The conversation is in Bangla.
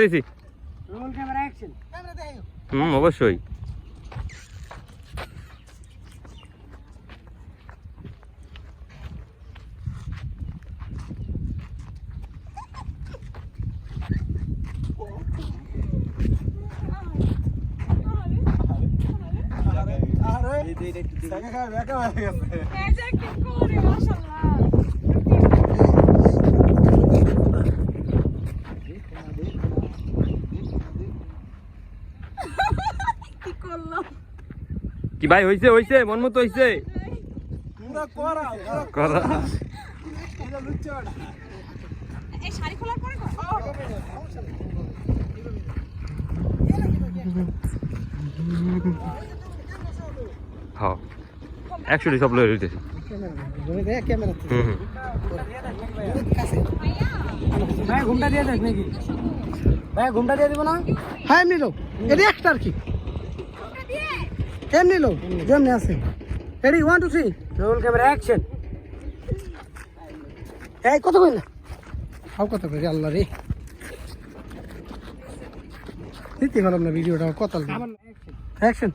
Roll camera action. অবশ্যই। কি ভাই হইছে হইছে মন মতো হইছে পুরো করা করা এটা লুচ্চা ওটা এই শাড়ি খোলার পরে হ্যাঁ অ্যাকচুয়ালি সব লয়ে রইতেছি ক্যামেরা ভাই ঘুমটা দিয়ে দেখ নাকি ভাই ঘুমটা দিয়ে দিব না হ্যাঁ এমনি লোক এটা একটা আর কি এমনি লোক যেমনি আছে রেডি 1 2 3 রোল ক্যামেরা অ্যাকশন এই কত কইলা হাও কত কই আল্লাহ রে দিতে পারলাম না ভিডিওটা কত অ্যাকশন